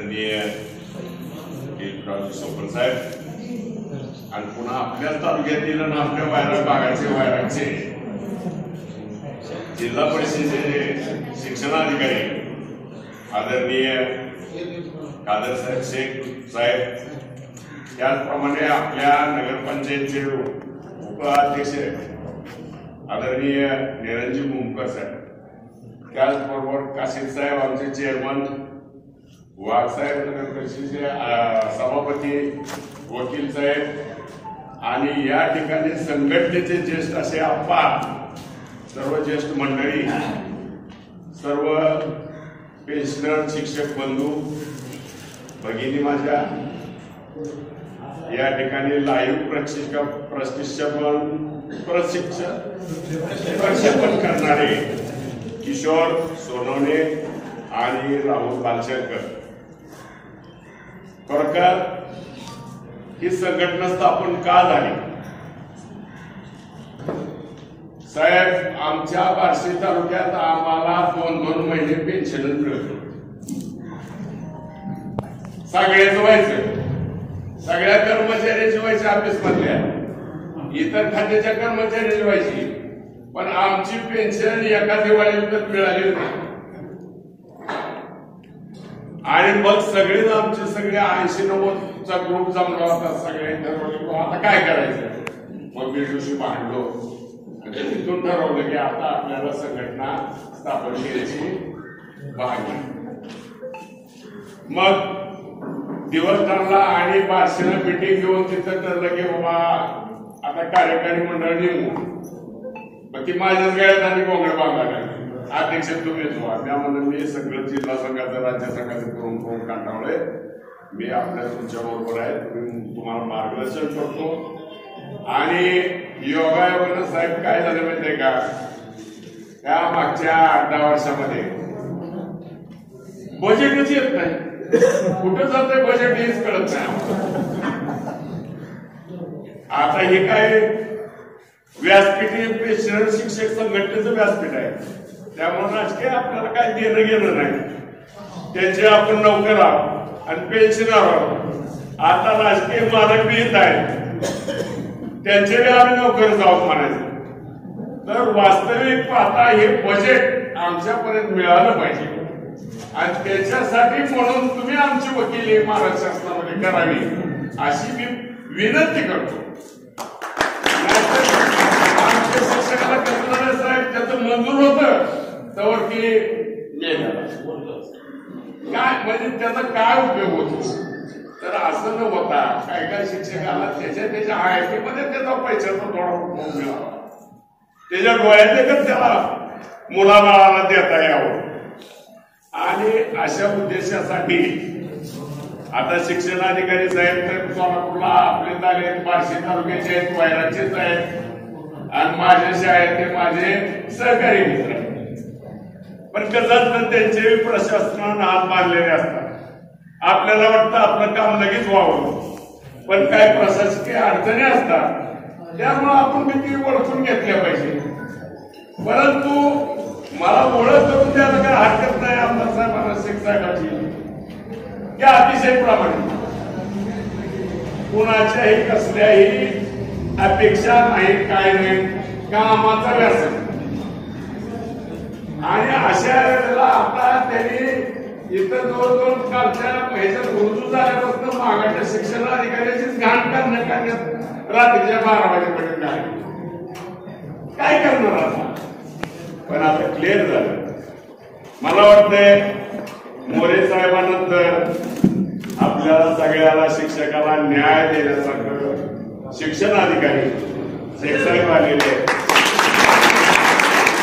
आदरणीय सोपन साहेब आणि पुन्हा आपल्याच तालुक्यातील आणि आपल्या वायराग भागाचे वायरागचे जिल्हा परिषदेचे शिक्षणाधिकारी आदरणीय कादर साहेब शेख साहेब, त्याचप्रमाणे आपल्या नगरपंचायतचे उपाध्यक्ष आदरणीय निरंजी मुमकर साहेब, त्याचबरोबर काशीद साहेब आमचे चेअरमन, वाघ साहेब नगर परिषदेचे सभापती, वकील साहेब आणि या ठिकाणी संघटनेचे ज्येष्ठ असे आप्पा, सर्व ज्येष्ठ मंडळी, सर्व पेन्शनर, शिक्षक बंधू भगिनी माझ्या, या ठिकाणी लाईव्ह प्रक्षेपण करणारे किशोर सोनवणे आणि राहुल बालशंकर, खरोखर ही संघटना स्थापन का झाली? साहेब, आमच्या बार्शी तालुक्यात आम्हाला 2-2 महिने पेन्शन मिळत, सगळ्याच व्हायचं, सगळ्या कर्मचाऱ्याची व्हायची, ऑफिस मधल्या इतर खात्याच्या कर्मचाऱ्याची व्हायची, पण आमची पेन्शन एका दिवाळीनंतर मिळाली नाही. आणि मग सगळेच आमचे सगळे 80-90चा ग्रुप जमला होता. सगळे ठरवले आता काय करायचं. मग मी दिवशी भांडलो आणि तिथून ठरवलं की आता आपल्याला संघटना स्थापन केल्याची भाग. मग दिवस ठरला आणि बार्शीला मिटिंग घेऊन तिथं ठरलं की बाबा आता कार्यकारी मंडळ नेमू. मग ती माझ्याच गळ्यात आणि कोंगड बांधला, अध्यक्ष तुम्हीच व्हा. त्यामध्ये मी सगळं जिल्हा संघाचं राज्य संघाचं करून कंटाळलोय. मी आपल्या तुमच्या बरोबर आहे, तुम्हाला मार्गदर्शन करतो. आणि योगायोगानं साहेब काय झालं माहितीये का, त्या मागच्या 8-10 वर्षामध्ये बजेटच येत नाही. कुठं जातंय बजेट हेच कळत नाही. आता हे काय व्यासपीठ, पेन्शनर शिक्षक संघटनेचं व्यासपीठ आहे, त्यामुळे राजकीय आपल्याला काय देणं घेणं नाही. त्यांचे आपण नोकर आहोत आणि पेन्शनर आहोत. आता राजकीय मालक बी येत आहे, त्यांचे बी आम्ही नोकर आहोत म्हणायचं. तर वास्तविक पाहता हे बजेट आमच्यापर्यंत मिळालं पाहिजे आणि त्याच्यासाठी म्हणून तुम्ही आमची वकिली महाराष्ट्र शासनामध्ये करावी अशी मी विनंती करतो. आमच्या शिक्षकाला करणारे साहेब त्याचं मंजूर होतं तर की काय म्हणजे त्याचा काय उपयोग होतो. तर असं न होता काय काय शिक्षकाला त्याच्या आयटी मध्ये त्याचा पैशाचा थोडा उपयोग मिळावा, त्याच्या डोळ्यात त्याला मुलाबाळाला देता यावं. आणि अशा उद्देशासाठी आता शिक्षणाधिकारी साहेब तर सोलापूरला आपले झाले, बार्शी तालुक्याचे आहेत, वायराचेच आहेत आणि माझ्या शाळेत ते माझे सहकारी मित्र. पण कसं असतं त्यांचे प्रशासनानं हात बांधलेले असतात. आपल्याला वाटतं आपलं काम लगेच व्हावं, पण काय प्रशासकीय अडचणी असतात, त्यामुळे आपण किती ओळखून घेतल्या पाहिजे. परंतु मला ओळख करून द्यायला काय हरकत नाही आमदार साहेबांना, शेख साहेबांची, त्या अतिशय प्रामाणिक, कुणाच्याही कसल्याही अपेक्षा नाही, काय नाही, कामाचा व्यास. आणि अशा वेळेला आता त्यांनी इतर जवळजवळ कालच्या ह्याच्यात रुजू झाल्यापासून मागाच्या शिक्षणाधिकाऱ्याचीच घाण करण्यात रात्रीच्या 12 वाजेपर्यंत आहे. काय करणार आता. पण आता क्लिअर झालं. मला वाटतंय मोरे साहेबांनंतर आपल्याला सगळ्याला शिक्षकाला न्याय देण्यासारखं शिक्षणाधिकारी शेख साहेब आलेले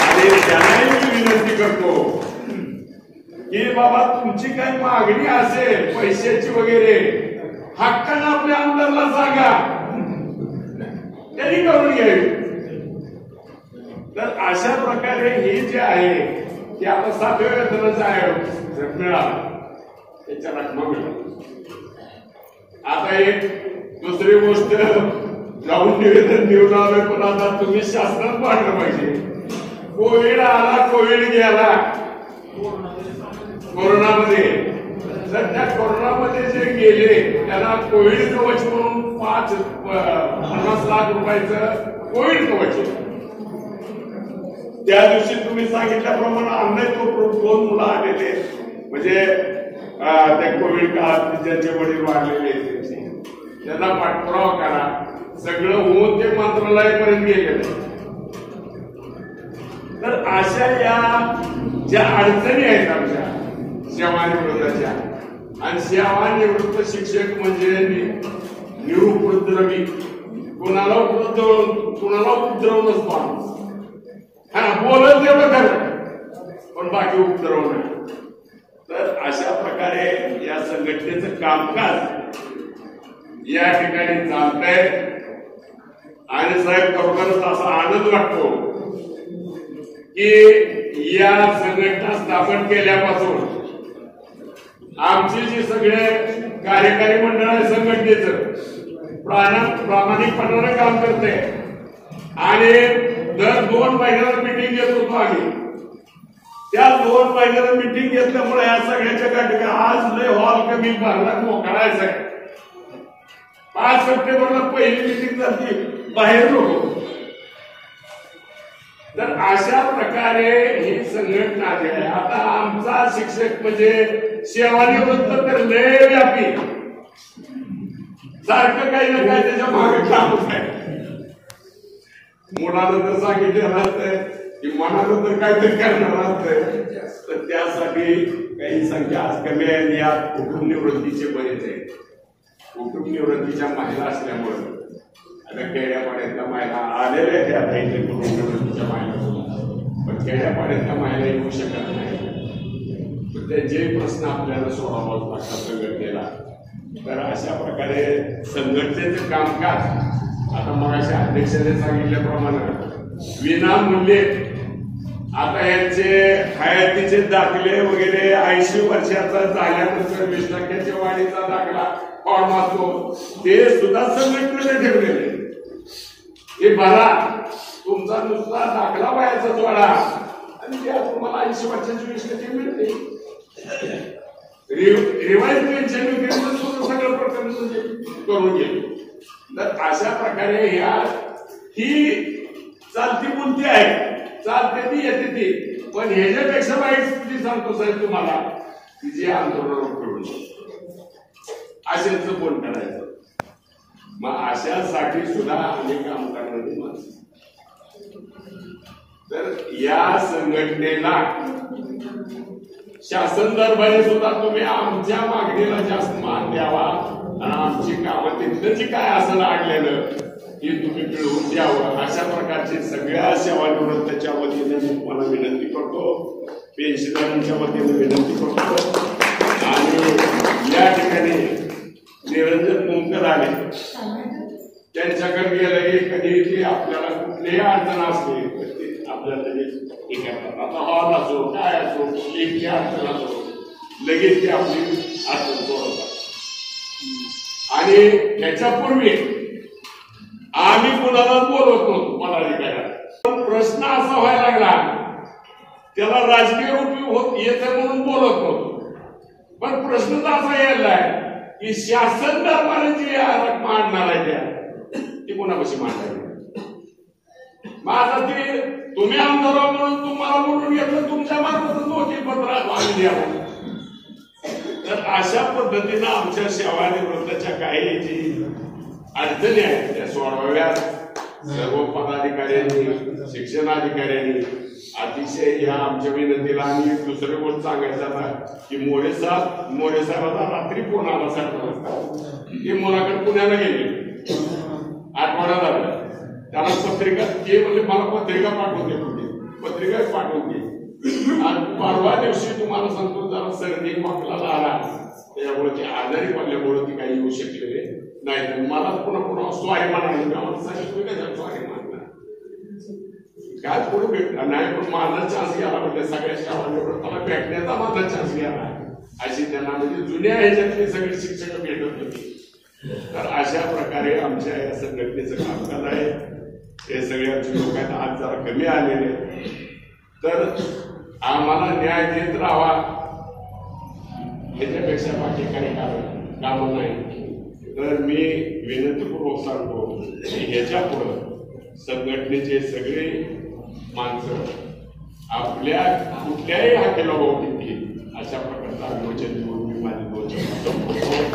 आणि त्यांनाही मी विनंती करतो की बाबा तुमची काही मागणी असेल पैशाची वगैरे, हक्कानं आपल्या आमदारला सांगा, त्यांनी करून घ्यावी. तर अशा प्रकारे हे जे आहे ते आता 7व्या वेतनाचं आहे मिळालं, त्याच्या रकमा मिळाला. आता एक दुसरी गोष्ट जाऊन निवेदन देऊन आलोय, पण आता तुम्ही शासनात पाडलं पाहिजे. कोविड आला, कोविड गेला, कोरोनामध्ये सध्या कोरोनामध्ये जे गेले त्यांना कोविड कवच म्हणून 50 लाख रुपयाचं कोविड कवच. त्या दिवशी तुम्ही सांगितल्याप्रमाणे आमने तो 2 मुलं आलेले म्हणजे त्या कोविड काळात ज्यांचे वडील वाढलेले त्यांना पाठपुरावा करा. सगळं होऊन ते मंत्रालयापर्यंत गेलेलं. तर अशा या ज्या अडचणी आहेत आमच्या सेवानिवृत्ताच्या आणि सेवानिवृत्त शिक्षक म्हणजे निरुपद्रवी, कुणाला उपद्रवणच माणूस. हा बोलत तेवढं खरं पण बाकी उपद्रव नाही. तर अशा प्रकारे या संघटनेचं कामकाज या ठिकाणी चालतंय आणि साहेब खरोखरच असा आनंद वाटतो की या संघटना स्थापन केल्यापासून आमची जी सगळे कार्यकारी मंडळ आहे संघटनेचं प्रामाणिकपणानं काम करते आणि दर 2 महिन्याला मिटिंग घेत होतो आम्ही. त्या 2 महिन्याला मिटिंग घेतल्यामुळे या सगळ्याच्या गाठी आज लय हॉल कमी भरला मोकळायचा आहे. 5 सप्टेंबरला पहिली मिटिंग झाली बाहेर लोक. तर अशा प्रकारे ही संघटना आहे. आता आमचा शिक्षक म्हणजे सेवानिवृत्त तर लय व्यापी, सारखं काही ना काही त्याच्या मागे कामच आहे. मुलानं तर सांगितलेलं असतंय की मनानं तर काहीतरी करणार असतंय. तर त्यासाठी काही संख्या आज कमी आहे. यात कुटुंब निवृत्तीचे बरेच आहेत. कुटुंब निवृत्तीच्या महिला असल्यामुळे आता खेड्यापाड्यातल्या महिला आलेल्या आहेत आता इथे कुटुंब निवृत्तीच्या महिला, पण खेड्यापाड्यातल्या महिला येऊ शकत नाही. त्यांचे प्रश्न आपल्याला सोडावाच लागतात संघटनेला. तर अशा प्रकारे संघटनेचं कामकाज आता मगाशी अध्यक्षाने सांगितल्याप्रमाणे विनामूल्य आता यांचे हयातीचे दाखले वगैरे 80 वर्षाचा झाल्यानंतर 20% वाढीचा दाखला फॉर्म असतो ते सुद्धा संघटनेने ठेवलेले. हे भरा, तुमचा नुसता दाखला वयाचा जोडा आणि त्या तुम्हाला 80 वर्षाची 20% मिळते. रिवाइज पेन्शन सगळं प्रकरण करून गेलो. तर अशा प्रकारे ही चालती बुलती आहे, चालते ती येते ती. पण ह्याच्यापेक्षा वाईट स्थिती सांगतो साहेब तुम्हाला की जे आंदोलन करून असेच कोण करायचं. मग अशासाठी सुद्धा आम्ही काम करणारी माणसं. तर या संघटनेला शासन दरबारी सुद्धा तुम्ही आमच्या मागणीला जास्त मान द्यावा आणि आमची कामं तिथलं जे काय असं लागलेलं हे तुम्ही मिळवून द्यावं. अशा प्रकारची सगळ्या सेवानिवृत्ताच्या वतीने मी तुम्हाला विनंती करतो, पेन्शनरांच्या वतीने विनंती करतो. आणि या ठिकाणी निरंजन मुंकर आले, त्यांच्याकडे गेलं की कधी ते आपल्याला कुठलीही अडचण असते आपल्याला लगेच आता हॉल असो काय असो कुठलीही अडचण असो लगेच ते आपली अडचण सोडवतात. आणि त्याच्यापूर्वी आम्ही कुणाला बोलवत नव्हतो पदाधिकाऱ्याला. प्रश्न असा व्हायला लागला त्याला राजकीय उपयोग होत येतं म्हणून बोलत नव्हतो. पण प्रश्न तर असा यायला की शासन दरबारी जी रक्कम आणणार आहे त्या ती कोणापाशी मांडावी. मग आता ते तुम्ही आमदार म्हणून तुम्हाला बोलून घेतलं, तुमच्या मार्फत वकील पत्र आम्ही द्यावं. तर अशा पद्धतीनं आमच्या सेवानिवृत्ताच्या काही जी अडचणी आहेत त्या सोडवाव्यात सर्व पदाधिकाऱ्यांनी शिक्षणाधिकाऱ्यांनी अतिशय या आमच्या विनंतीला. आणि दुसरी गोष्ट सांगायचं ना की मोरे साहेबांना रात्री फोन आला साहेब की मुलाकडे पुण्याला गेले, आठवडा झाला. त्याला पत्रिका ते म्हणजे मला पत्रिका पाठवून दे, पत्रिका पाठवून दे. आणि परवा दिवशी तुम्हाला सांगतो जरा सर्दी खोकला आला त्याच्यामुळे ते आजारी पडल्यामुळे ती काही येऊ शकलेले नाही. तर मला पुन्हा स्वारी म्हणाले सांगितलं स्वारी मानणार काय पुढे भेटणार नाही. पण माझा चान्स घ्यायला म्हणजे सगळ्या सेवानिवृत्ताला भेटण्याचा माझा चान्स घ्यायला अशी त्यांना म्हणजे जुन्या ह्याच्यातले सगळे शिक्षक भेटत होते. तर अशा प्रकारे आमच्या या संघटनेचं कामकाज आहे. हे सगळे आमचे लोक आहेत आज जरा कमी आलेले. तर आम्हाला न्याय देत राहावा ह्याच्यापेक्षा बाकी काही कामं नाही. तर मी विनंतीपूर्वक सांगतो की ह्याच्या पुढं संघटनेचे सगळे माणसं आपल्या कुठल्याही हाकेला होऊ देतील अशा प्रकारचं आयोजन देऊन मी माझे 2 शब्द